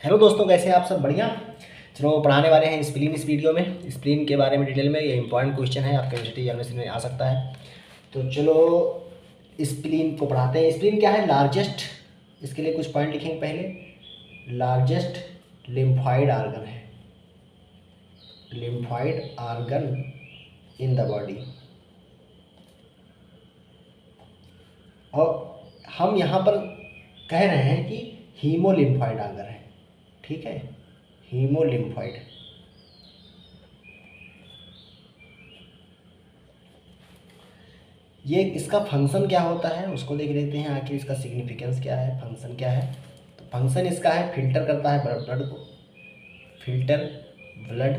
Hello दोस्तों, कैसे हैं आप सब? बढ़िया। चलो पढ़ाने वाले हैं स्प्लीन इस वीडियो में। स्प्लीन के बारे में डिटेल में, ये इंपॉर्टेंट क्वेश्चन है, आपके यूनिवर्सिटी एग्जामिनेशन में आ सकता है। तो चलो स्प्लीन को पढ़ाते हैं। स्प्लीन क्या है? लार्जेस्ट, इसके लिए कुछ पॉइंट लिखेंगे पहले। लार्जेस्ट लिम्फॉइड आर्गन है, lymphoid organ in the body. और हम यहाँ पर कह रहे हैं कि हीमोलिम्फॉइड आर्गन है, ठीक है, हीमोलिम्फॉइड। ये इसका फंक्शन क्या होता है उसको देख लेते हैं, आखिर इसका सिग्निफिकेंस क्या है, फंक्शन क्या है। तो फंक्शन इसका है, फिल्टर करता है ब्लड को, फिल्टर ब्लड,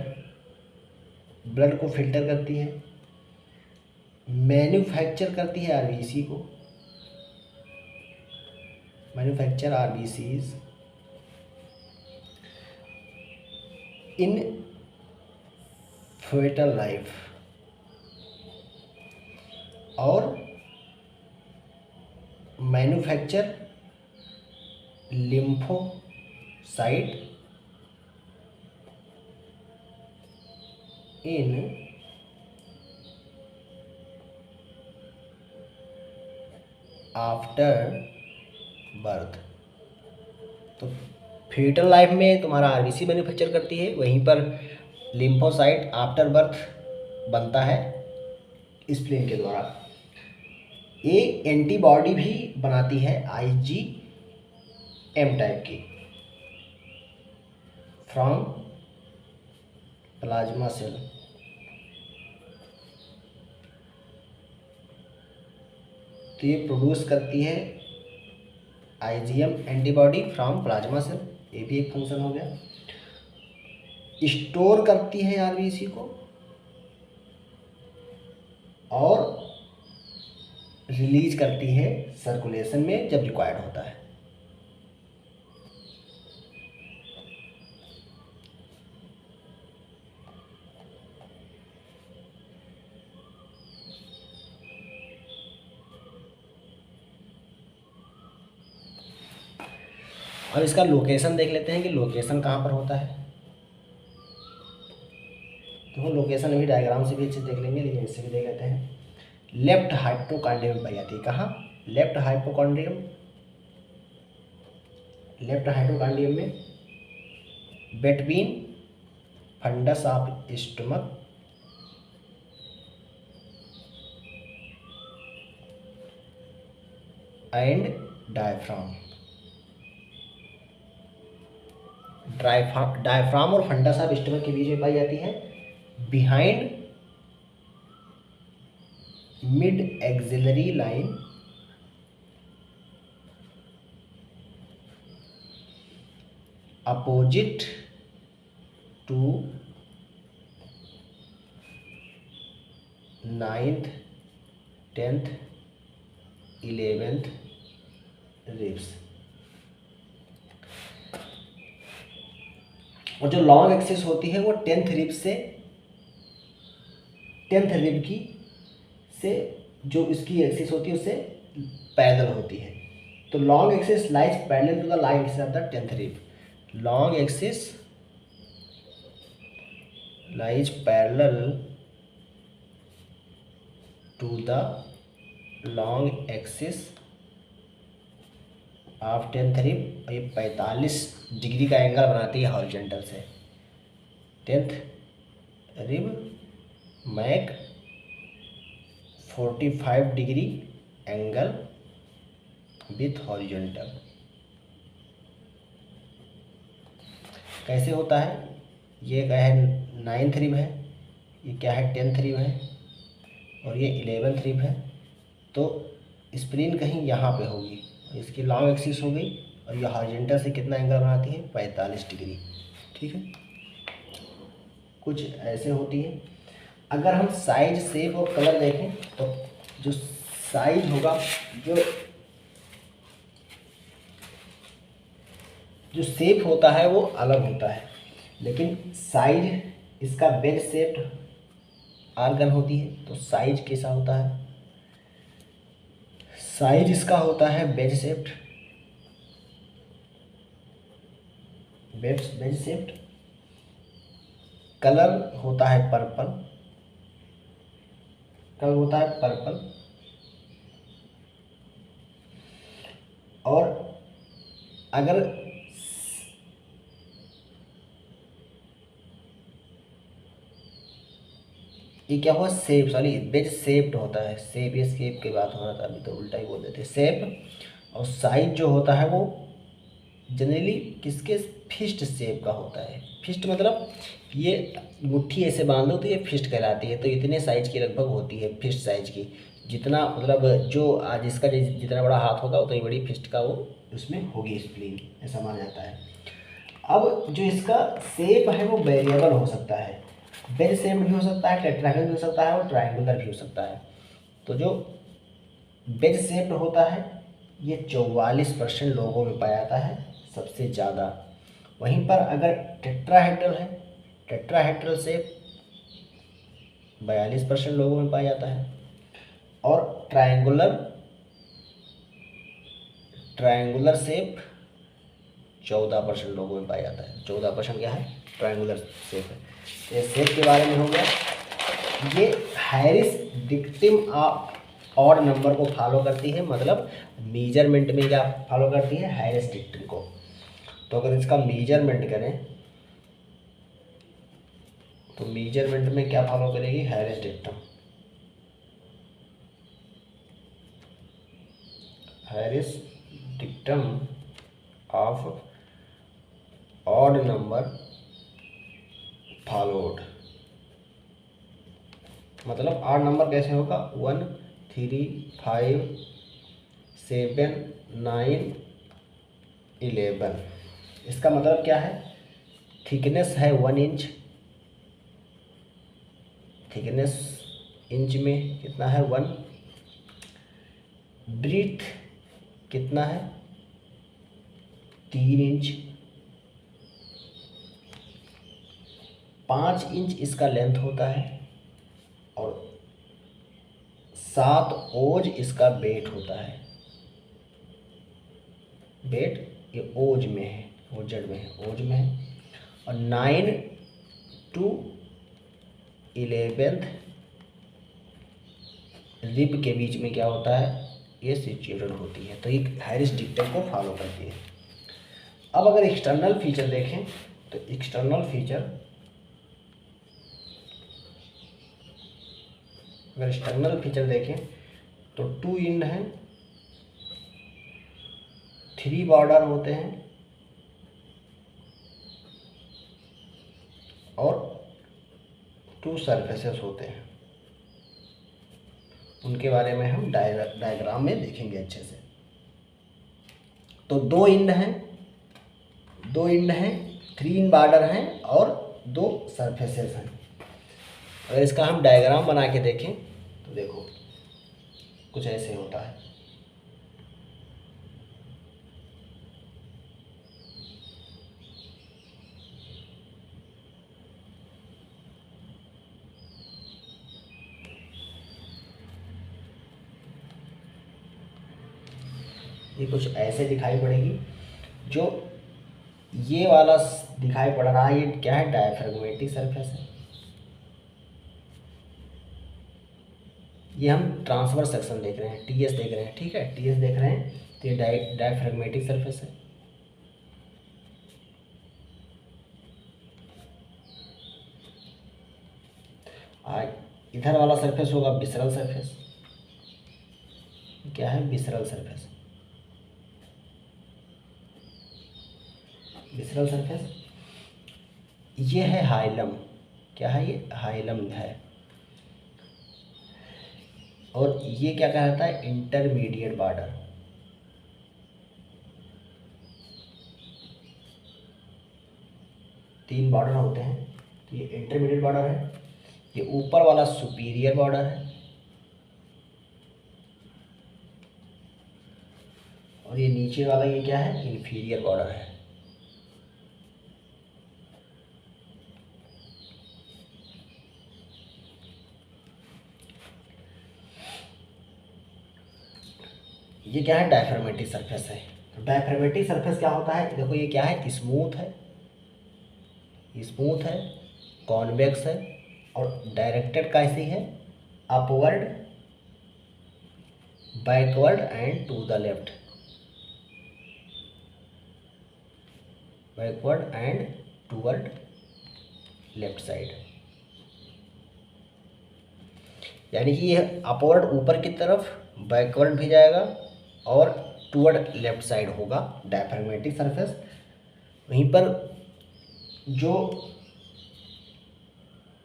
ब्लड को फिल्टर करती है, मैन्युफैक्चर करती है आरबीसी को, मैन्युफैक्चर आरबीसीज इन फेटल लाइफ, और manufacture lymphocyte in after birth. तो फीटल लाइफ में तुम्हारा आरबीसी मैन्युफैक्चर करती है, वहीं पर लिम्फोसाइट आफ्टर बर्थ बनता है स्प्लीन के द्वारा। ये एंटीबॉडी भी बनाती है आईजीएम टाइप की फ्रॉम प्लाज्मा सेल। तो ये प्रोड्यूस करती है IgM antibody from plasma cell, ये भी एक फंक्शन हो गया। स्टोर करती है आरबीसी को और रिलीज करती है सर्कुलेशन में जब रिक्वायर्ड होता है। अब इसका लोकेशन देख लेते हैं कि लोकेशन कहाँ पर होता है। तो वो लोकेशन अभी डायग्राम से भी अच्छे देख लेंगे, लेकिन इससे भी देख लेते हैं। लेफ्ट हाइपोकॉन्ड्रियम में पाई जाती है। कहाँ? लेफ्ट हाइपोकॉन्ड्रियम, लेफ्ट हाइपोकॉन्ड्रियम में between fundus of stomach and diaphragm. Diaphragm और फंडस ऑफ स्टमक के बीच में पाई जाती है, behind mid axillary line opposite to 9th 10th 11th ribs. और जो लॉन्ग एक्सिस होती है वो 10th रिब से, 10th रिब की से जो इसकी एक्सिस होती है उससे पैरेलल होती है। तो long axis lies parallel to the line axis of the 10th rib. Long axis lies parallel to the long axis of 10th rib, और ये 45 डिग्री का एंगल बनाती है हॉरिजॉन्टल से। 10th rib make 45 degree angle with horizontal. कैसे होता है? ये क्या है? 9th रिब है, ये क्या है? 10th रिब है, और ये 11th रिब है। तो स्प्लीन कहीं यहाँ पे होगी, इसकी लॉन्ग एक्सिस हो गई, और ये हॉरिजॉन्टल से कितना एंगल बनाती है? 45 डिग्री। ठीक है, कुछ ऐसे होती है। अगर हम साइज, शेप और कलर देखें तो जो साइज होगा, जो शेप होता है वो अलग होता है, लेकिन साइज इसका बेज शेप्ड आर्गन होती है। तो साइज कैसा होता है? साइज इसका होता है wedge shaped, wedge shaped, colour होता है पर्पल, कलर होता है पर्पल, और अगर ये क्या हुआ, शेप, सॉरी वेज शेप्ड होता है, शेप, ये शेप की बात हो रहा था, अभी तो उल्टा ही बोल देते, शेप। और साइज जो होता है वो जनरली किसके, फिस्ट शेप का होता है। फिस्ट मतलब ये मुट्ठी ऐसे बांधो तो ये फिस्ट कहलाती है। तो इतने साइज की लगभग होती है, फिस्ट साइज की, जितना मतलब जो जिसका जितना बड़ा हाथ होगा उतनी बड़ी फिस्ट का वो उसमें होगी स्प्लीन, ऐसा माना जाता है। अब जो इसका शेप है वो वेरिएबल हो सकता है, बेल शेप भी हो सकता है, टेट्राहेड्रल भी हो सकता है और ट्रायंगुलर भी हो सकता है। तो जो बेल शेप होता है ये 44% लोगों में पाया जाता है सबसे ज़्यादा। वहीं पर अगर टेट्राहेड्रल है, टेट्राहेड्रल शेप 42% लोगों में पाया जाता है, और ट्रायंगुलर, ट्रायंगुलर शेप 14% लोगों में पाया जाता है। 14% क्या है, ट्रायंगुलर शेप है। ये शेप के बारे में हो गया। ये हैरिस डिक्टिम ऑड नंबर को फॉलो करती है, मतलब मेजरमेंट में क्या फॉलो करती है, हैरिस डिक्टिम को। तो अगर इसका मेजरमेंट करें तो मेजरमेंट में क्या फॉलो करेगी, Harris dictum, Harris dictum of odd number followed. मतलब ऑड नंबर कैसे होगा, 1 3 5 7 9 11। इसका मतलब क्या है, थिकनेस है 1 इंच, थिकनेस इंच में कितना है 1, ब्रीथ कितना है 3 इंच, 5 इंच इसका लेंथ होता है, और 7 ओज इसका वेट होता है। वेट ये ओज में है, ओजेड में है, ओज में है। और 9 to 11 रिब के बीच में क्या होता है, ये सिचुएटेड होती है। तो ये हैरिस डिक्टिम को फॉलो करती है। अब अगर एक्सटर्नल फीचर देखें तो एक्सटर्नल फीचर, अगर एक्सटर्नल फीचर देखें तो 2 इंड हैं, 3 बॉर्डर होते हैं, और 2 सरफेसेस होते हैं। उनके बारे में हम डायग्राम में देखेंगे अच्छे से। तो 2 इंड हैं, 2 इंड हैं, 3 बॉर्डर हैं, और 2 सरफेसेस हैं। अगर इसका हम डायग्राम बना के देखें तो देखो कुछ ऐसे होता है। ये कुछ ऐसे दिखाई पड़ेगी। जो ये वाला दिखाई पड़ रहा है ये क्या है, डायफ्रैगमेटिक सरफेस है। ये हम ट्रांसवर्स सेक्शन देख रहे हैं, टीएस देख रहे हैं, ठीक है, टीएस देख रहे हैं। तो ये डायफ्रैगमेटिक सरफेस है। इधर वाला सरफेस होगा विसरल सरफेस। क्या है, विसरल सरफेस, विसरल सरफेस। ये है हाइलम, क्या है, ये हाइलम है। और ये क्या कहलाता है, इंटरमीडिएट बॉर्डर। तीन बॉर्डर होते हैं, तो ये इंटरमीडिएट बॉर्डर है। ये ऊपर वाला सुपीरियर बॉर्डर है, और ये नीचे वाला ये क्या है, इन्फीरियर बॉर्डर है। ये क्या है, डायफ्रैगमेटिक सरफेस है। तो डायफ्रैगमेटिक सरफेस क्या होता है, देखो ये क्या है, स्मूथ है, स्मूथ है, कॉन्वेक्स है और डायरेक्टेड कैसी है, upward, backward and to the left, backward and toward left side. यानी कि यह अपवर्ड ऊपर की तरफ, बैकवर्ड भी जाएगा और टूवर्ड लेफ्ट साइड होगा डायफ्रैग्मेटिक सरफेस। वहीं पर जो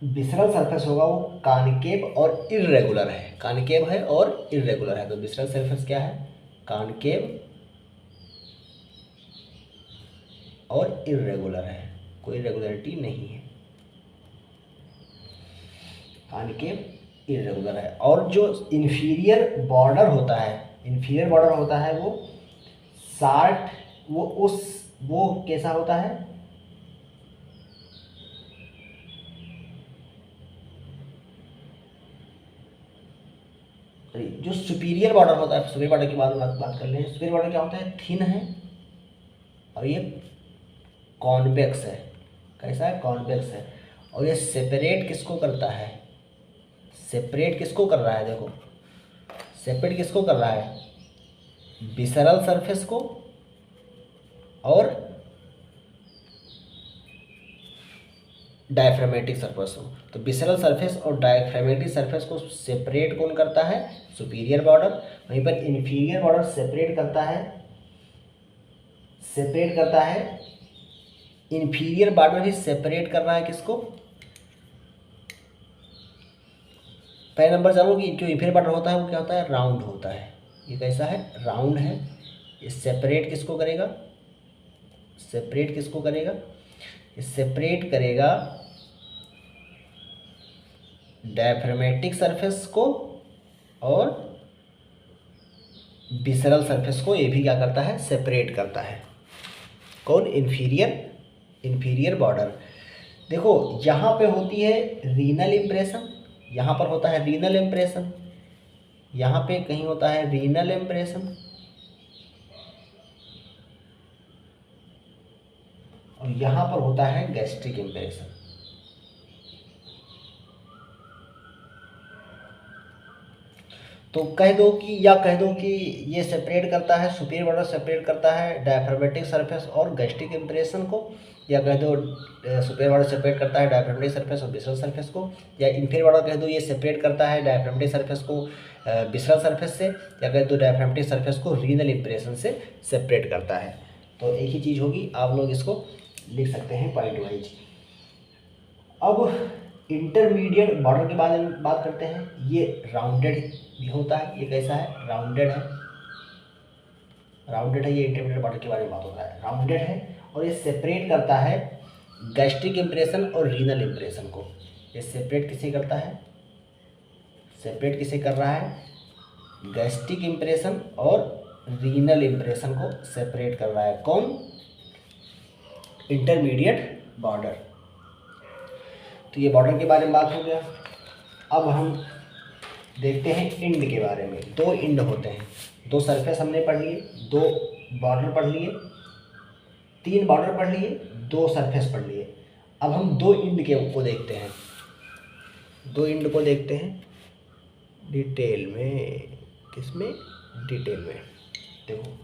विसरल सरफेस होगा वो कॉनकेव और इर्रेगुलर है, कॉनकेव है और इर्रेगुलर है। तो विसरल सरफेस क्या है, कॉनकेव और इर्रेगुलर है, कोई रेगुलरिटी नहीं है, कॉनकेव इर्रेगुलर है। और जो इंफीरियर बॉर्डर होता है, इंफीरियर बॉर्डर होता है वो शार्ट, वो कैसा होता है, जो सुपीरियर बॉर्डर होता है, सुपीरियर बॉर्डर की बात कर लें। सुपीरियर बॉर्डर क्या होता है, थिन है और ये कॉन्वेक्स है। कैसा है, कॉन्वेक्स है। और ये सेपरेट किसको करता है, सेपरेट किसको कर रहा है, देखो सेपरेट किसको कर रहा है, विसरल सरफेस को और डायफ्रामेटिक सरफेस को। तो विसरल सरफेस और डायफ्रामेटिक सरफेस को सेपरेट कौन करता है, सुपीरियर बॉर्डर। वहीं पर इंफीरियर बॉर्डर सेपरेट करता है, इंफीरियर बॉर्डर भी सेपरेट कर रहा है किसको, पहले नंबर जानो कि जो इंफीरियर बॉर्डर होता है वो क्या होता है, राउंड होता है। ये कैसा है, राउंड है। ये सेपरेट किसको करेगा, सेपरेट किसको करेगा, ये सेपरेट करेगा डायफ्रामेटिक सरफेस को और विसरल सरफेस को। ये भी क्या करता है, सेपरेट करता है। कौन, इंफीरियर बॉर्डर। देखो यहाँ पे होती है रीनल इम्प्रेशन, यहाँ पर होता है रीनल इम्प्रेशन, यहाँ पे कहीं होता है रीनल इम्प्रेशन और यहाँ पर होता है गैस्ट्रिक इम्प्रेशन। तो कह दो कि ये सेपरेट करता है, सुपीरियर बॉर्डर सेपरेट करता है डायफ्रामेटिक सरफेस और गैस्ट्रिक इम्प्रेशन को, या कह दो सुपीरियर बॉर्डर सेपरेट करता है डायफ्रामेटिक सरफेस और विसरल सरफेस को, या इंफीरियर बॉर्डर कह दो ये सेपरेट करता है डायफ्रामेटिक सरफेस को विसरल सरफेस से, या कह दो डायफ्रामेटिक सरफेस को रीनल इम्प्रेशन से सेपरेट करता है। तो एक ही चीज़ होगी, आप लोग इसको लिख सकते हैं पॉइंट वाइज। अब इंटरमीडिएट बॉर्डर के बारे में बात करते हैं। ये राउंडेड भी होता है, ये कैसा है, राउंडेड है, ये इंटरमीडिएट बॉर्डर के बारे में बात होता है, राउंडेड है। और ये सेपरेट करता है गैस्ट्रिक इम्प्रेशन और रीनल इम्प्रेशन को। ये सेपरेट किसे करता है, सेपरेट किसे कर रहा है, गैस्ट्रिक इम्प्रेशन और रीनल इम्प्रेशन को सेपरेट कर रहा है। कौन, इंटरमीडिएट बॉर्डर। तो ये बॉर्डर के बारे में बात हो गया। अब हम देखते हैं इंड के बारे में। दो इंड होते हैं, दो सरफेस हमने पढ़ लिए, दो बॉर्डर पढ़ लिए, तीन बॉर्डर पढ़ लिए, दो सरफेस पढ़ लिए। अब हम दो इंड को देखते हैं, दो इंड को देखते हैं डिटेल में। किसमें, डिटेल में। देखो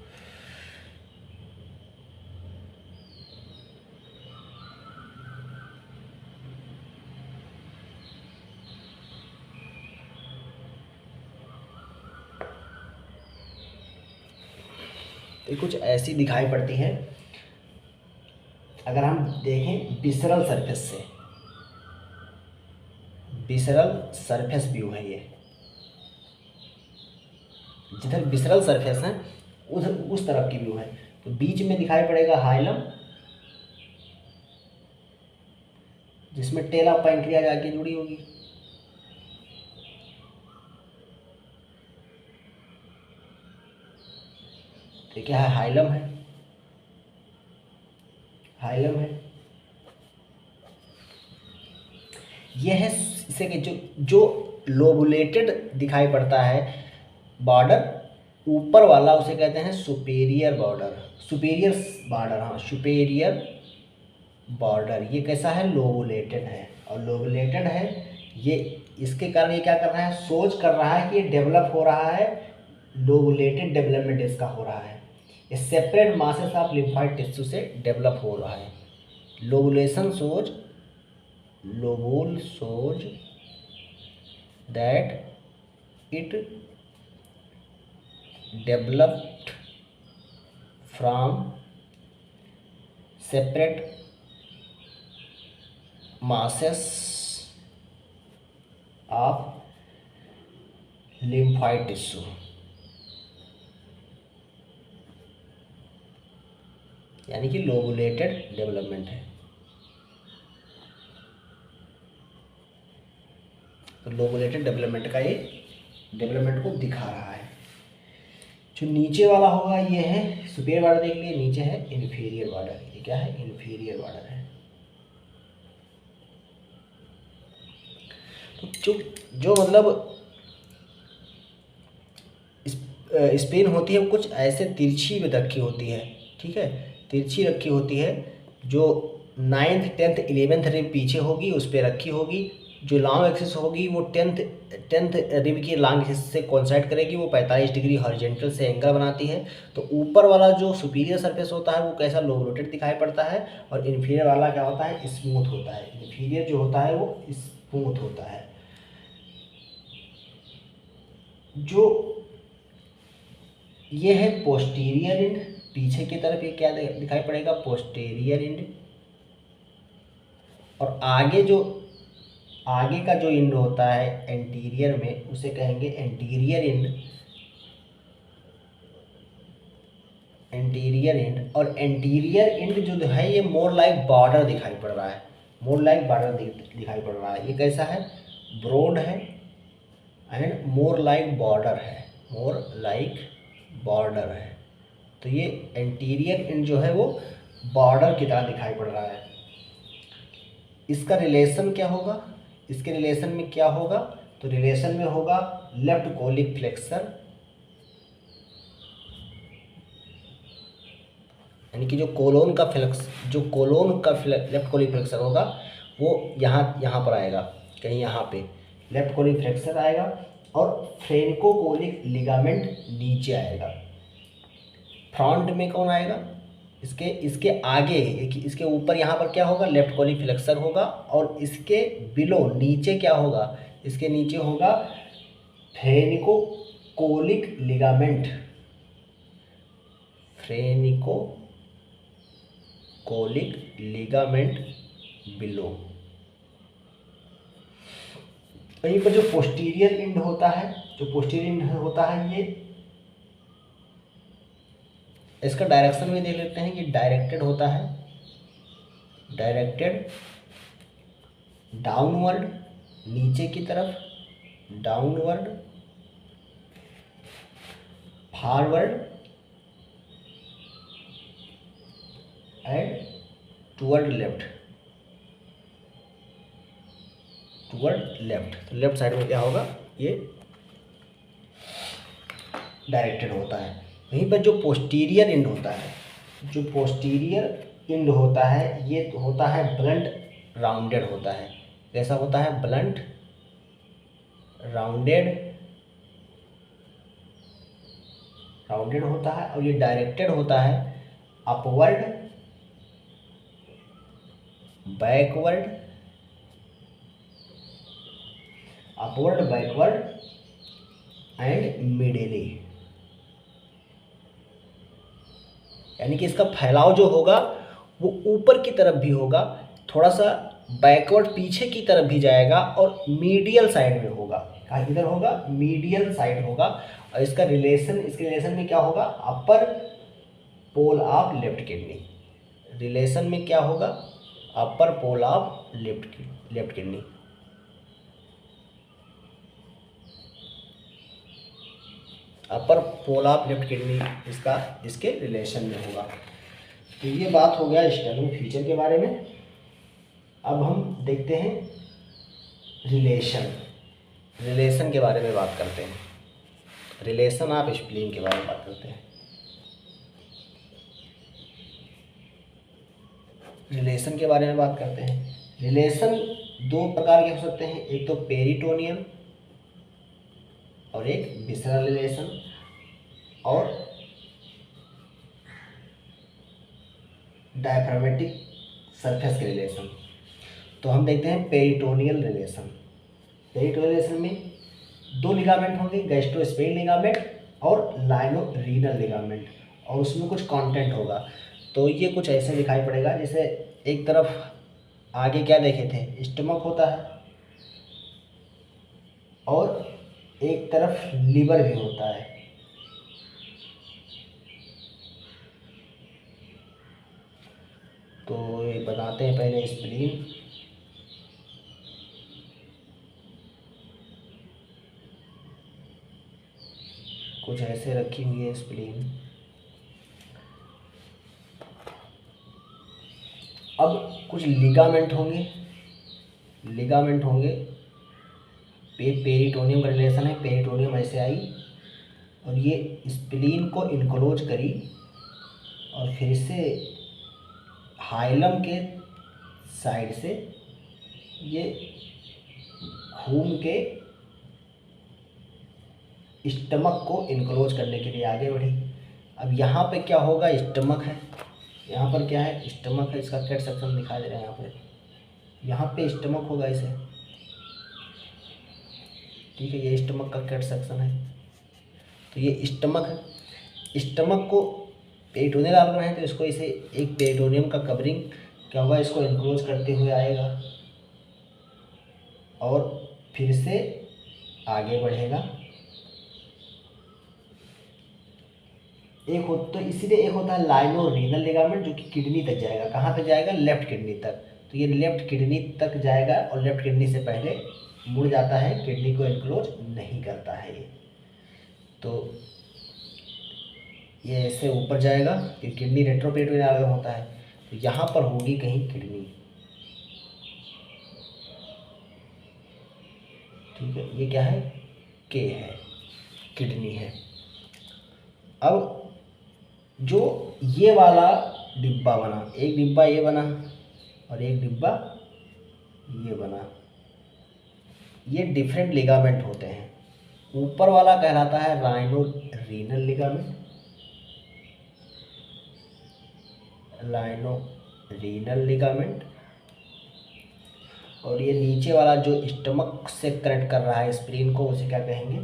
ये कुछ ऐसी दिखाई पड़ती है। अगर हम देखें विसरल सरफेस से, विसरल सरफेस व्यू है ये, जिधर विसरल सरफेस है उधर उस तरफ की व्यू है। तो बीच में दिखाई पड़ेगा हाइलम, जिसमें टेल ऑफ पैंक्रियाज आके जुड़ी होगी। तो क्या है, हाइलम है, हाइलम है। यह है इसे कि जो लोबुलेटेड दिखाई पड़ता है बॉर्डर ऊपर वाला, उसे कहते हैं सुपेरियर बॉर्डर, सुपेरियर बॉर्डर, हाँ सुपेरियर बॉर्डर, ये कैसा है, लोबुलेटेड है। और लोबुलेटेड है ये, इसके कारण ये क्या कर रहा है, सोच कर रहा है कि ये डेवलप हो रहा है, लोबुलेटेड डेवलपमेंट इसका हो रहा है। ये separate masses of lymphoid tissue से डेवलप हो रहा है। लोबुलेशन सोज, lobule shows that it developed from separate masses of lymphoid tissue, यानी कि लोबुलेटेड डेवलपमेंट है। तो लोबुलेटेड डेवलपमेंट का ये डेवलपमेंट को दिखा रहा है। जो नीचे वाला होगा ये है सुपीरियर बॉर्डर, देख लिए, नीचे है इन्फीरियर बॉर्डर। ये क्या है, इन्फीरियर बॉर्डर है। तो जो मतलब स्पेन होती है वो कुछ ऐसे तिरछी में रखी होती है, ठीक है, तिरछी रखी होती है। जो 9th 10th 11th रिब पीछे होगी उस पर रखी होगी। जो लॉन्ग एक्सिस होगी वो 10th रिब की लॉन्ग एक्सिस से कोइंसाइड करेगी, वो 45 डिग्री हॉरिजॉन्टल से एंगल बनाती है। तो ऊपर वाला जो सुपीरियर सरफेस होता है वो कैसा, लोबुलेटेड दिखाई पड़ता है, और इन्फीरियर वाला क्या होता है, स्मूथ होता है। इन्फीरियर जो होता है वो स्मूथ होता है। जो ये है पोस्टीरियर एंड, पीछे की तरफ ये क्या दिखाई पड़ेगा, पोस्टीरियर एंड। और आगे का जो एंड होता है एंटीरियर में उसे कहेंगे एंटीरियर एंड। एंटीरियर एंड और एंटीरियर एंड जो है ये मोर लाइक बॉर्डर दिखाई पड़ रहा है, मोर लाइक बॉर्डर दिखाई पड़ रहा है। ये कैसा है, ब्रॉड है एंड मोर लाइक बॉर्डर है, मोर लाइक बॉर्डर है। तो ये एंटीरियर एंड जो है वो बॉर्डर की तरह दिखाई पड़ रहा है। इसका रिलेशन क्या होगा, इसके रिलेशन में क्या होगा, तो रिलेशन में होगा लेफ्ट कोलिक फ्लेक्सर, यानी कि जो कोलोन का लेफ्ट कोलिक फ्लेक्सर होगा वो यहाँ पर आएगा, कहीं यहाँ पे लेफ्ट कोलिक फ्लेक्सर आएगा। और फ्रेनिकोकोलिक लिगामेंट नीचे आएगा। फ्रंट में कौन आएगा, इसके आगे, इसके ऊपर यहाँ पर क्या होगा, लेफ्ट कोलिक फ्लेक्सर होगा। और इसके बिलो नीचे क्या होगा, इसके नीचे होगा फ्रेनिकोकोलिक लिगामेंट, फ्रेनिकोकोलिक लिगामेंट बिलो। वहीं पर जो पोस्टीरियर एंड होता है, ये इसका डायरेक्शन में देख लेते हैं कि डायरेक्टेड होता है, डायरेक्टेड डाउनवर्ड, नीचे की तरफ, downward, forward and toward left, तो लेफ्ट साइड में क्या होगा, ये डायरेक्टेड होता है। वहीं पर जो पोस्टीरियर एंड होता है, ये होता है ब्लंट राउंडेड होता है। कैसा होता है, ब्लंट राउंडेड होता है। और ये डायरेक्टेड होता है अपवर्ड, बैकवर्ड एंड मिडिली, यानी कि इसका फैलाव जो होगा वो ऊपर की तरफ भी होगा, थोड़ा सा बैकवर्ड पीछे की तरफ भी जाएगा, और मीडियल साइड में होगा। कहाँ किधर होगा, मीडियल साइड होगा। और इसके रिलेशन में क्या होगा, upper pole of left kidney, relation में क्या होगा, upper pole of left kidney. Upper pole of left kidney इसके रिलेशन में होगा। तो ये बात हो गया स्टर्नल फीचर के बारे में। अब हम देखते हैं रिलेशन के बारे में बात करते हैं। रिलेशन ऑफ स्प्लीन के बारे में बात करते हैं। रिलेशन के बारे में बात करते हैं। रिलेशन दो प्रकार के हो सकते हैं, एक तो पेरिटोनियम और एक विसरल रिलेशन, और डायफ्रामेटिक सरफेस के रिलेशन। तो हम देखते हैं पेरिटोनियल रिलेशन। पेरिटोनियल रिलेशन में दो लिगामेंट होंगे, गैस्ट्रोस्पेइन लिगामेंट और लाइनोरीनल लिगामेंट, और उसमें कुछ कंटेंट होगा। तो ये कुछ ऐसे दिखाई पड़ेगा, जैसे एक तरफ आगे क्या देखे थे, स्टमक होता है, और एक तरफ लीवर भी होता है। तो ये बताते हैं पहले स्प्लीन। कुछ ऐसे रखी हुई है स्प्लीन। अब कुछ लिगामेंट होंगे, लिगामेंट होंगे। पेरिटोनियम का रिलेशन है, पेरिटोनियम ऐसे आई और ये स्प्लीन को इनक्लोज करी, और फिर से हाइलम के साइड से ये घूम के स्टमक को इनक्लोज करने के लिए आगे बढ़ी। अब यहाँ पे क्या होगा, स्टमक है, यहाँ पर क्या है, स्टमक है। इसका कैट सेक्शन दिखा दे रहे हैं यहाँ पे स्टमक होगा इसे, ठीक है, ये स्टमक का कैट सेक्शन है। तो ये स्टमक है, स्टमक को पेरिटोनियल डाल रहे हैं, तो इसको इसे एक पेरिटोनियम का कवरिंग क्या होगा, इसको इनक्लोज करते हुए आएगा और फिर से आगे बढ़ेगा। एक हो तो इसीलिए एक होता है लाइनोरीनल लिगामेंट, जो कि किडनी तक जाएगा। कहाँ तक जाएगा, लेफ्ट किडनी तक। तो ये लेफ्ट किडनी तक जाएगा और लेफ्ट किडनी से पहले मुड़ जाता है, किडनी को इनक्लोज नहीं करता है ये। तो ये ऐसे ऊपर जाएगा, फिर किडनी रेट्रोपेरिटोनियल ऑर्गन होता है, तो यहाँ पर होगी कहीं किडनी, ठीक है। ये क्या है, के है, किडनी है। अब जो ये वाला डिब्बा बना, एक डिब्बा ये बना और एक डिब्बा ये बना, ये डिफरेंट लिगामेंट होते हैं। ऊपर वाला कहलाता है राइनोरीनल लिगामेंट, लाइनोरीनल लिगामेंट, और ये नीचे वाला जो स्टमक से कनेक्ट कर रहा है स्प्लीन को, उसे क्या कहेंगे,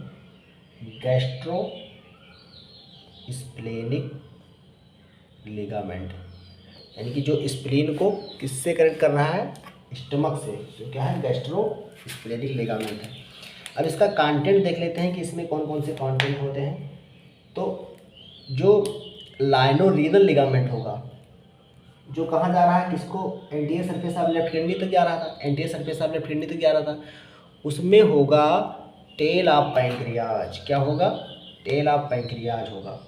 गैस्ट्रो स्प्लेनिक लिगामेंट। यानी कि जो स्प्लीन को किससे कनेक्ट कर रहा है, स्टमक से, जो क्या है, गैस्ट्रो स्प्लेनिक लिगामेंट है। अब इसका कंटेंट देख लेते हैं कि इसमें कौन कौन से कंटेंट होते हैं। तो जो लाइनोरीनल लिगामेंट होगा, जो कहाँ जा रहा है, किसको, anterior surface of left kidney तक जा रहा था, anterior surface of left kidney तक जा रहा था, उसमें होगा टेल ऑफ पैंक्रियाज। क्या होगा, टेल ऑफ पैंक्रियाज होगा।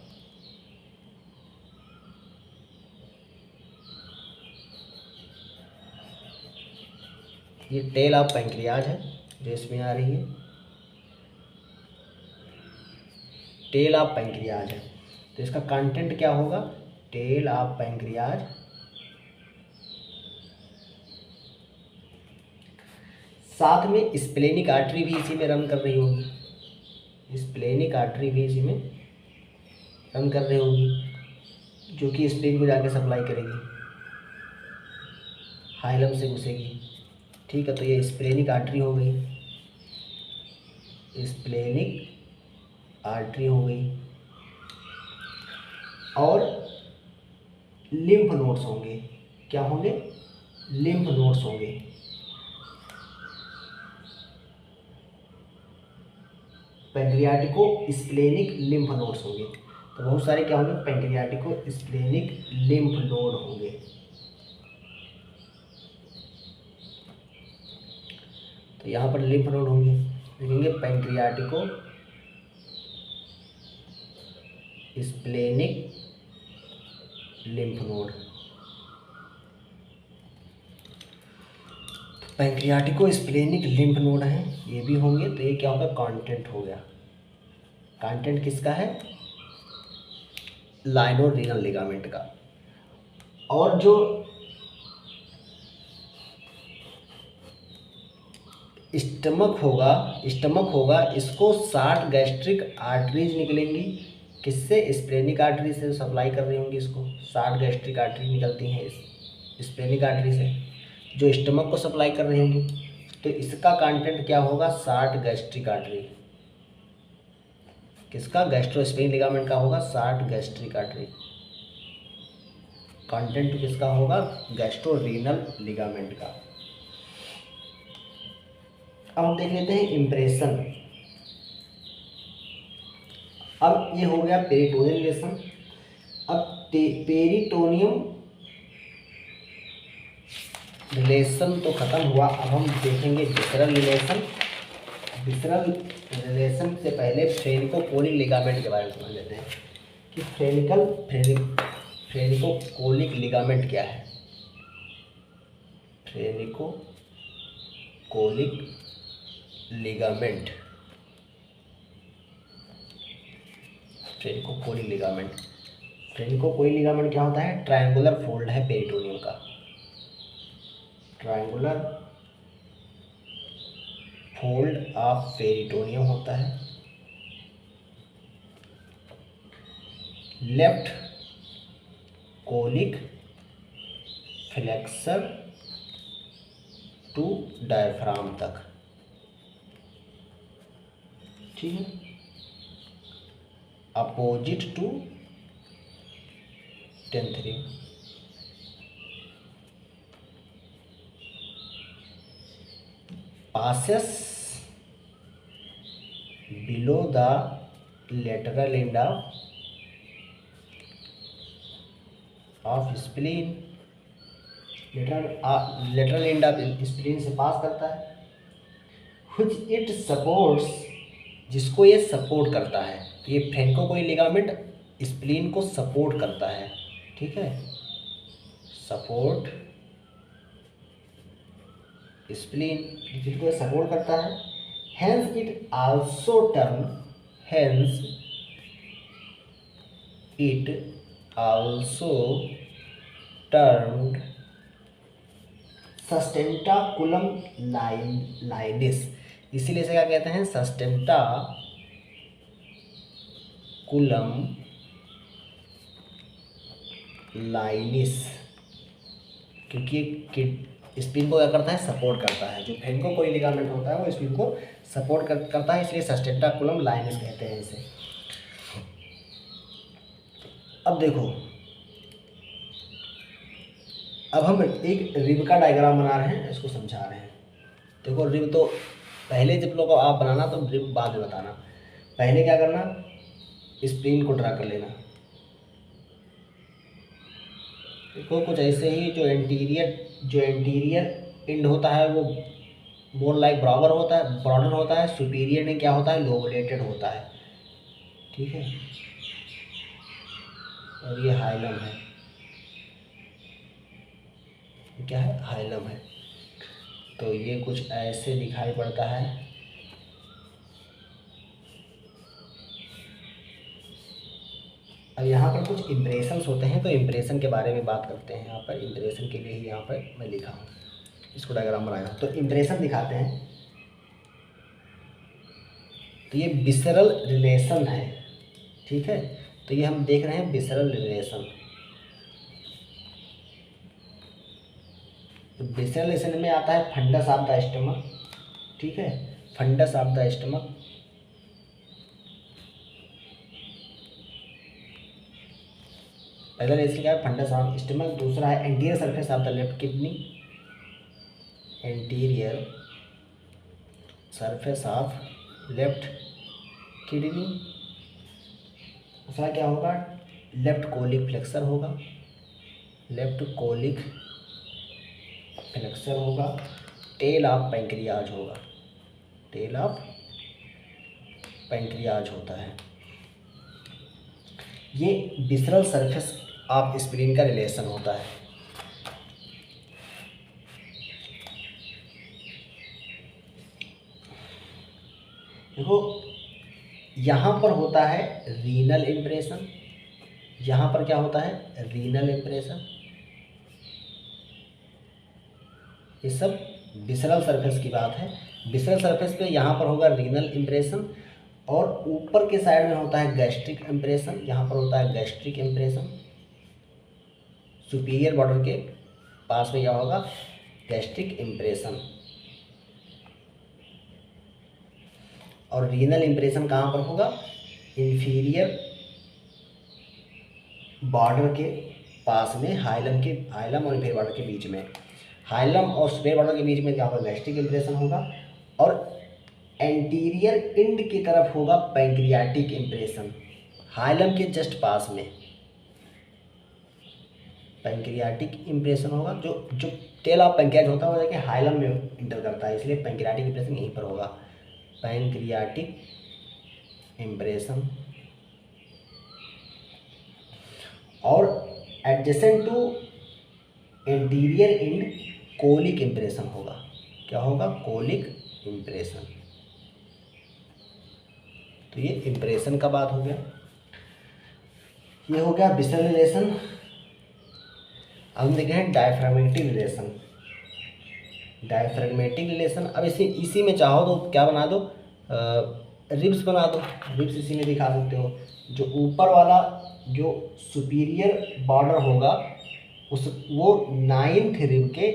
ये टेल ऑफ पैंक्रियाज है जो इसमें आ रही है, टेल ऑफ पैंक्रियाज है। तो इसका कंटेंट क्या होगा, टेल ऑफ पैंक्रियाज। साथ में स्प्लेनिक आर्टरी भी इसी में रन कर रही होगी, स्प्लेनिक आर्टरी भी इसी में रन कर रही होगी, जो कि स्प्लीन को जाके सप्लाई करेगी, हाइलम से घुसेगी, ठीक है। तो ये स्प्लेनिक आर्टरी हो गई, स्प्लेनिक आर्टरी हो गई। और लिम्फ नोड्स होंगे, क्या होंगे, लिम्फ नोड्स होंगे। पैंक्रियाटिको स्प्लेनिक लिम्फ नोड्स होंगे। तो बहुत सारे क्या होंगे, पैंक्रियाटिको स्प्लेनिक लिम्फ नोड होंगे। तो यहाँ पर लिम्फ नोड होंगे, लिखेंगे pancreatico splenic lymph node. Pancreatico splenic lymph node है, ये भी होंगे। तो ये क्या होगा, कंटेंट हो गया। कंटेंट किसका है, लाइनोरीनल लिगामेंट का। और जो स्टमक होगा, इसको 60 गैस्ट्रिक आर्टरीज निकलेंगी। किससे? स्प्लेनिक आर्टरी से सप्लाई कर रही होंगी इसको। 60 गैस्ट्रिक आर्टरी निकलती हैं इस स्प्लेनिक आर्टरी से, जो स्टमक को सप्लाई कर रही होंगी। तो इसका कंटेंट क्या होगा? 60 गैस्ट्रिक आर्टरी। किसका? गैस्ट्रोस्प्लेनिक लिगामेंट का होगा 60 गैस्ट्रिक आर्टरी। कंटेंट किसका होगा? गैस्ट्रोरीनल लिगामेंट का। अब हम देख लेते हैं इम्प्रेशन। अब ये हो गया पेरिटोनियल रिलेशन। अब पेरिटोनियम रिलेशन तो खत्म हुआ। अब हम देखेंगे विसरल रिलेशन। विसरल रिलेशन से पहले फ्रेनिकोकोलिक लिगामेंट के बारे में समझ लेते हैं कि फ्रेनिकोकोलिक लिगामेंट क्या है। फ्रेनिकोकोलिक लिगामेंट, फ्रेनिकोकोलिक लिगामेंट क्या होता है? ट्रायंगुलर फोल्ड है पेरिटोनियम का। ट्रायंगुलर फोल्ड ऑफ पेरिटोनियम होता है। Left colic flexure to diaphragm तक, ठीक है, अपोजिट टू 10th रिंग। passes below the lateral end of spleen। lateral end of spleen से पास करता है। which it supports, जिसको ये सपोर्ट करता है। तो ये फ्रेनिकोकोलिक लिगामेंट स्प्लीन को सपोर्ट करता है, ठीक है, सपोर्ट स्प्लीन जिसको सपोर्ट करता है। Hence it also termed sustentaculum lienis. इसीलिए इसे क्या कहते हैं? सस्टेंटाकुलम लाइनिस, क्योंकि स्प्लीन को क्या करता है? सपोर्ट करता है। जो फ्रेनिकोकोलिक लिगामेंट होता है वो स्प्लीन को सपोर्ट करता है, इसलिए सस्टेंटाकुलम लाइनिस कहते हैं इसे। अब देखो, अब हम एक रिब का डायग्राम बना रहे हैं, इसको समझा रहे हैं। देखो रिब तो पहले जब लोग आप बनाना तो रिब बाद में बताना। पहले क्या करना? स्प्लीन को ड्रा कर लेना। देखो कुछ ऐसे ही जो एंटीरियर एंड होता है वो मोर लाइक ब्रॉडर होता है। सुपीरियर एंड क्या होता है? लोबुलेटेड होता है, ठीक है। और ये हाइलम है, क्या है? हाइलम है। तो ये कुछ ऐसे दिखाई पड़ता है। अब यहाँ पर कुछ इम्प्रेशंस होते हैं, तो इम्प्रेशन के बारे में बात करते हैं। यहाँ पर इम्प्रेशन के लिए ही यहाँ पर मैं लिखा हूँ, इसको डायग्राम बनाया। तो इम्प्रेशन दिखाते हैं। तो ये विसरल रिलेशन है, ठीक है। तो ये हम देख रहे हैं विसरल रिलेशन। तो विसरल रिलेशन में आता है फंडस ऑफ द स्टमक, ठीक है, फंडस ऑफ द स्टमक। पहला रिलेशन क्या है? Fundus of stomach. दूसरा है anterior surface of the left kidney, anterior surface of left kidney. दूसरा क्या होगा? लेफ्ट कोलिक फ्लेक्सर होगा, लेफ्ट कोलिक फ्लेक्सर होगा। टेल ऑफ पैंक्रियाज होगा, टेल ऑफ पैंक्रियाज होता है। ये विसरल सरफेस ऑफ स्प्लीन का रिलेशन होता है। देखो यहाँ पर होता है रीनल इम्प्रेशन, यहाँ पर क्या होता है? Renal impression. ये सब विसरल सरफेस की बात है। विसरल सरफेस पे यहाँ पर होगा रीनल इम्प्रेशन, और ऊपर के साइड में होता है गैस्ट्रिक इम्प्रेशन, यहाँ पर होता है गैस्ट्रिक इम्प्रेशन। सुपीरियर बॉर्डर के पास में क्या होगा, गैस्ट्रिक इम्प्रेशन। और रीनल इम्प्रेशन कहाँ पर होगा, इंफीरियर बॉर्डर के पास में, हाइलम और इंफीरियर बॉर्डर के बीच में। हाइलम और सुपीरियर बॉर्डर के बीच में क्या होगा, गैस्ट्रिक इम्प्रेशन होगा। और एंटीरियर इंड की तरफ होगा पैंक्रियाटिक इम्प्रेशन, हाइलम के जस्ट पास में पैंक्रियाटिक इम्प्रेशन होगा। जो टेल ऑफ पैंक्रियाज होता है वो जाके हाइलम में इंटर करता है, इसलिए पैंक्रियाटिक इम्प्रेशन यहीं पर होगा, पैंक्रियाटिक इम्प्रेशन। और adjacent to anterior end colic impression होगा। क्या होगा, कोलिक इम्प्रेशन। तो ये इम्प्रेशन का बात हो गया, ये हो गया विसरल रिलेशन। अब हम देखें हैं डायफ्रागमेटिक रिलेशन। डायफ्रागमेटिक रिलेशन, अब इसी में चाहो तो क्या बना दो, रिब्स बना दो, रिब्स इसी में दिखा सकते हो। जो ऊपर वाला जो सुपीरियर बॉर्डर होगा वो 9th रिब के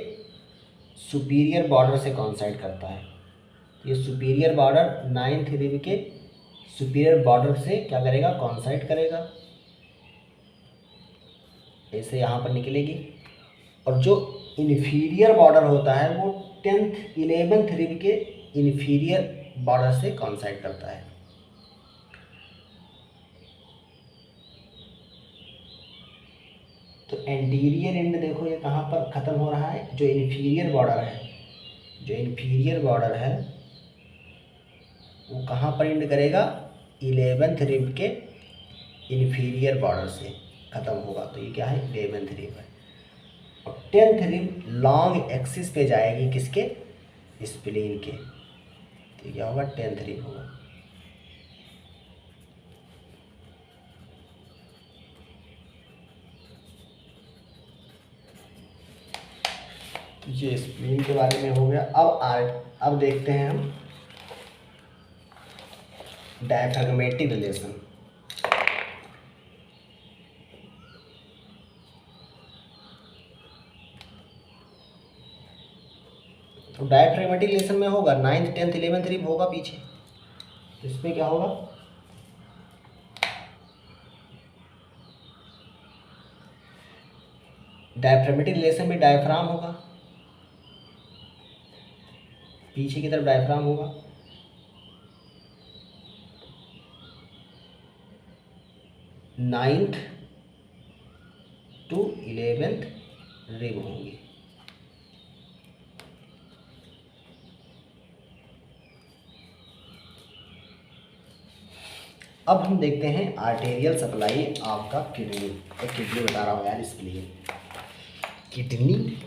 सुपीरियर बॉर्डर से कॉन्साइड करता है। ये सुपीरियर बॉर्डर 9th रिब के सुपीरियर बॉर्डर से क्या करेगा, कॉन्साइड करेगा, ऐसे यहाँ पर निकलेगी। और जो इन्फीरियर बॉर्डर होता है वो 11th रिब के इन्फीरियर बॉर्डर से कॉन्साइड करता है। तो एंटीरियर एंड देखो ये कहाँ पर ख़त्म हो रहा है, जो इन्फीरियर बॉर्डर है, जो इन्फीरियर बॉर्डर है वो कहाँ पर एंड करेगा, 11th रिब के इन्फीरियर बॉर्डर से ख़त्म होगा। तो ये क्या है, 11th रिब है। और 10th रिब लॉन्ग एक्सिस पे जाएगी, किसके, स्प्लीन के। तो क्या होगा, 10th रिब होगा। ये स्प्लीन के बारे में हो गया। अब देखते हैं हम डायफ्रागमेटिक रिलेशन। तो डायफ्रागमेटिक रिलेशन में होगा 9th 10th 11th रिब होगा पीछे, तो इसमें क्या होगा, डायफ्रागमेटिक रिलेशन में डायफ्राम होगा, पीछे की तरफ डायफ्राम होगा। नाइन्थ टू 11th रिब होंगे। अब हम देखते हैं आर्टेरियल सप्लाई आपका किडनी। किडनी बता रहा हूँ यार, स्प्लीन,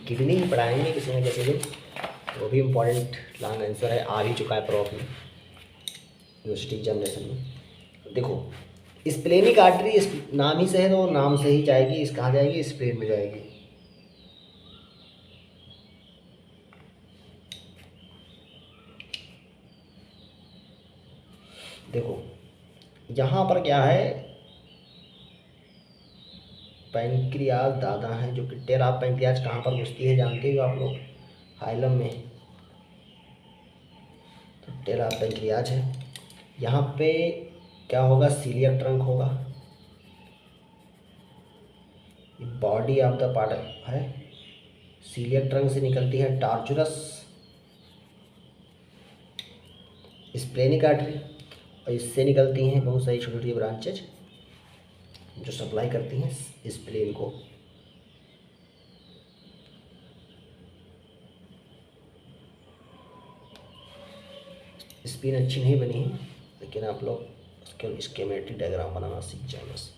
किडनी ही पढ़ाएंगे किसी न किसी दिन, वो भी इम्पोर्टेंट लॉन्ग आंसर है, आ भी चुका है प्रॉफ में, यूनिवर्सिटी एग्जामिनेशन में। देखो स्प्लेनिक आर्टरी, इस नाम ही से है तो नाम से ही जाएगी, इस कहाँ जाएगी, स्प्लेन में जाएगी। देखो यहाँ पर क्या है, पैंक्रियाज दादा है, जो कि टेल ऑफ पैंक्रियाज कहाँ पर घुसती है जानते हो आप लोग, हाइलम में। तो टेल ऑफ पैंक्रियाज है, यहाँ पे क्या होगा, सीलियक ट्रंक होगा, बॉडी ऑफ द पार्ट है। सीलियक ट्रंक से निकलती है टार्चुरस स्प्लेनिक आर्टरी, और इससे निकलती हैं बहुत सारी छोटी छोटी ब्रांचेज जो सप्लाई करती हैं स्प्लेन को। स्प्लीन अच्छी नहीं बनी है, लेकिन आप लोग उसके स्कीमेटिक डायग्राम बनाना सीख जाए बस।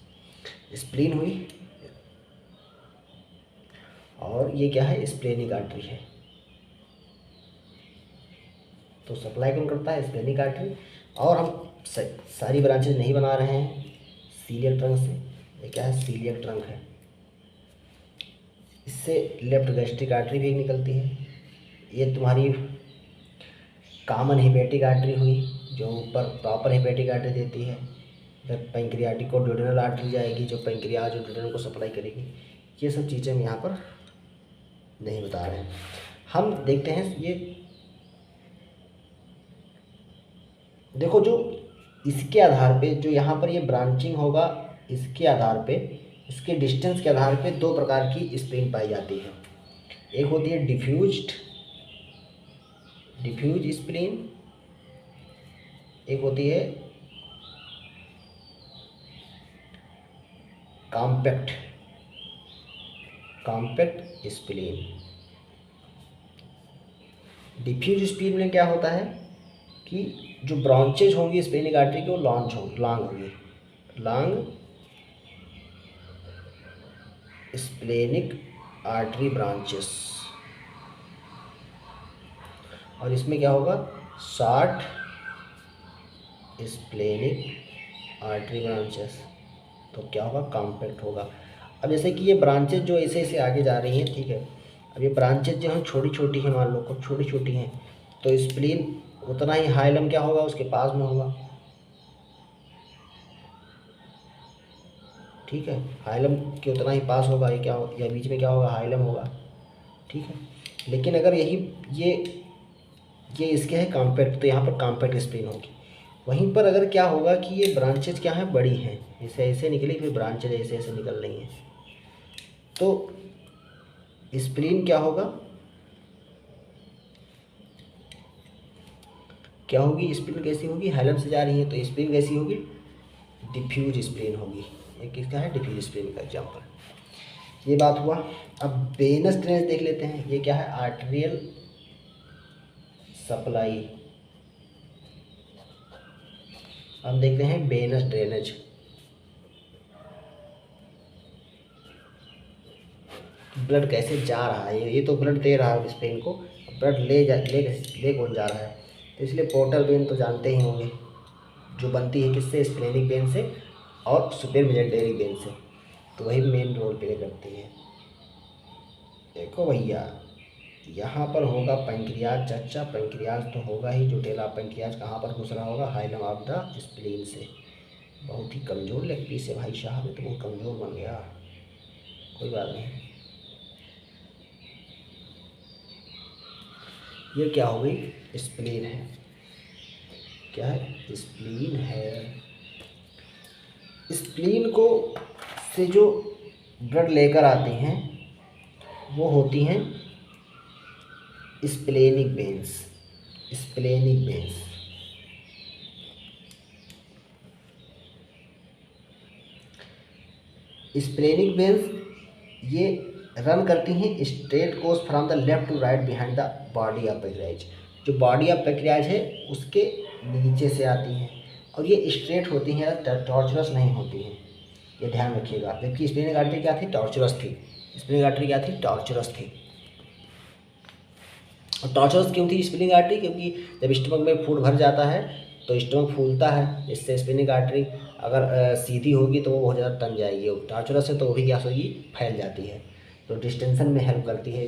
स्प्लीन हुई, और ये क्या है, स्प्लेनिक आर्टरी है। तो सप्लाई कौन करता है, स्प्लेनिक आर्टरी। और हम सारी ब्रांचेज नहीं बना रहे हैं सीलियक ट्रंक से, ये क्या है, सीलियक ट्रंक है। इससे लेफ्ट गैस्ट्रिक आर्टरी भी निकलती है। ये तुम्हारी कॉमन हेपेटिक आर्टरी हुई जो ऊपर प्रॉपर हेपेटिक आर्टरी देती है। इधर पैंक्रियाटिक और ड्यूडेनल आर्टरी जाएगी जो पैंक्रियाज और ड्यूडेनल को सप्लाई करेगी। ये सब चीज़ें हम यहाँ पर नहीं बता रहे हैं। हम देखते हैं ये देखो, जो इसके आधार पे जो यहाँ पर ये ब्रांचिंग होगा, इसके आधार पे, इसके डिस्टेंस के आधार पे दो प्रकार की स्प्लिन पाई जाती है। एक होती है डिफ्यूज स्प्लिन, एक होती है कॉम्पैक्ट स्प्लिन। डिफ्यूज स्प्लिन में क्या होता है कि जो ब्रांचेज होंगी स्प्लेनिक आर्टरी की वो लॉन्ग होंगी, लॉन्ग स्प्लेनिक आर्टरी ब्रांचेस। और इसमें क्या होगा, शॉर्ट स्प्लेनिक आर्टरी ब्रांचेस। तो क्या होगा, कॉम्पैक्ट होगा। अब जैसे कि ये ब्रांचेज जो ऐसे ऐसे आगे जा रही हैं, ठीक है, अब ये ब्रांचेज जो हैं छोटी छोटी हैं, मान लो को छोटी छोटी हैं, तो स्प्लीन उतना ही हाइलम क्या होगा, उसके पास में होगा, ठीक है, हाइलम के उतना ही पास होगा। ये क्या हो, या बीच में क्या होगा, हाइलम होगा, ठीक है। लेकिन अगर ये इसके है कॉम्पैक्ट, तो यहाँ पर कॉम्पैक्ट स्प्लीन होगी। वहीं पर अगर क्या होगा कि ये ब्रांचेज क्या हैं, बड़ी हैं, ऐसे ऐसे निकली, फिर ब्रांचेज ऐसे ऐसे निकल रही हैं, तो स्प्लीन क्या होगा, क्या होगी, स्प्लीन कैसी होगी, हाइलम से जा रही है तो स्प्लीन कैसी होगी, डिफ्यूज स्प्लीन होगी। एक किसका है, डिफ्यूज स्प्लीन का एग्जाम्पल। ये बात हुआ। अब वेनस ड्रेनेज देख लेते हैं। ये क्या है, आर्टेरियल सप्लाई। हम देखते हैं वेनस ड्रेनेज। ब्लड कैसे जा रहा है, ये तो ब्लड दे रहा है इस पेन को, ब्लड ले कौन जा रहा है, तो इसलिए पोर्टल वेन तो जानते ही होंगे, जो बनती है किससे, स्प्लेनिक वेन से और सुपर मेजेंटेरिक वेन से, तो वही मेन रोल प्ले करती है। देखो भैया, यहाँ पर होगा पैंक्रियाज, चच्चा पैंक्रियाज तो होगा ही, जो टेला पैंक्रियाज कहाँ पर घुस रहा होगा, हाइलम ऑफ द स्प्लीन से। बहुत ही कमज़ोर लेग पीस है भाई साहब, ये तो बहुत कमज़ोर बन गया, कोई बात नहीं। ये क्या हो गई, स्प्लीन है, क्या है, स्प्लीन है। स्प्लीन को से जो ब्लड लेकर आती हैं वो होती हैं splenic veins. Splenic veins splenic veins ये रन करती हैं straight course from the left to right behind the body of pancreas. जो बॉडी ऑफ पैंक्रियाज है उसके नीचे से आती हैं और ये स्ट्रेट होती हैं, टॉर्चरस नहीं होती हैं, ये ध्यान रखिएगा। जबकि स्प्लेनिक आर्टरी क्या थी, टॉर्चरस थी। स्प्लेनिक आर्टरी क्या थी, टॉर्चरस थी। और टॉर्चरस क्यों थी स्प्लेनिक आर्टरी, क्योंकि जब स्टमक में फूड भर जाता है तो स्टमक फूलता है, इससे स्प्लेनिक आर्टरी अगर सीधी होगी तो वो बहुत ज़्यादा टन जाएगी, और टॉर्चरस है तो वो भी क्या होगी, फैल जाती है। तो डिस्टेंशन में हेल्प करती है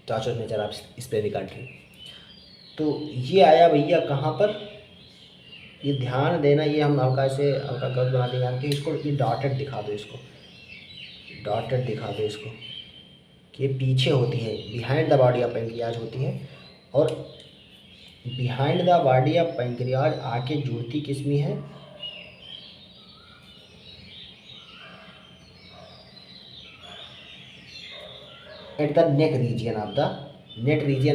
torturers nature of splenic artery. तो ये आया भैया कहाँ पर, ये ध्यान देना, ये हम हल्का से हल्का गलत बना देंगे जानते हैं इसको। ये डॉटेड दिखा दो इसको, डॉटेड दिखा दो इसको, कि ये पीछे होती है, behind the body of pancreas होती है। और behind the body of pancreas आके जुड़ती किस में है, at the neck region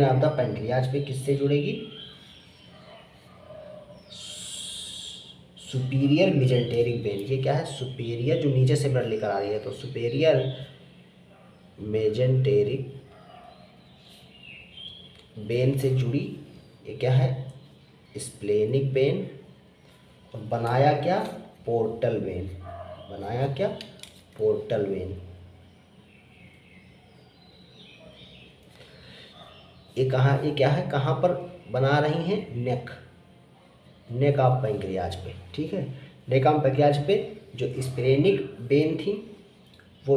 of the pancreas पे किससे जुड़ेगी, सुपीरियर मेजेंटेरिक वेन। ये क्या है, सुपीरियर, जो नीचे से ब्लड लेकर आ रही है, तो सुपीरियर मेजेंटेरिक वेन से जुड़ी। ये क्या है, स्प्लेनिक वेन। और बनाया क्या, पोर्टल वेन, बनाया क्या, पोर्टल वेन। ये कहाँ, ये क्या है, कहाँ पर बना रही हैं, नेक ऑफ पैंक्रियाज पे, ठीक है। नेक ऑफ पैंक्रियाज पे जो स्प्लेनिक वेन थी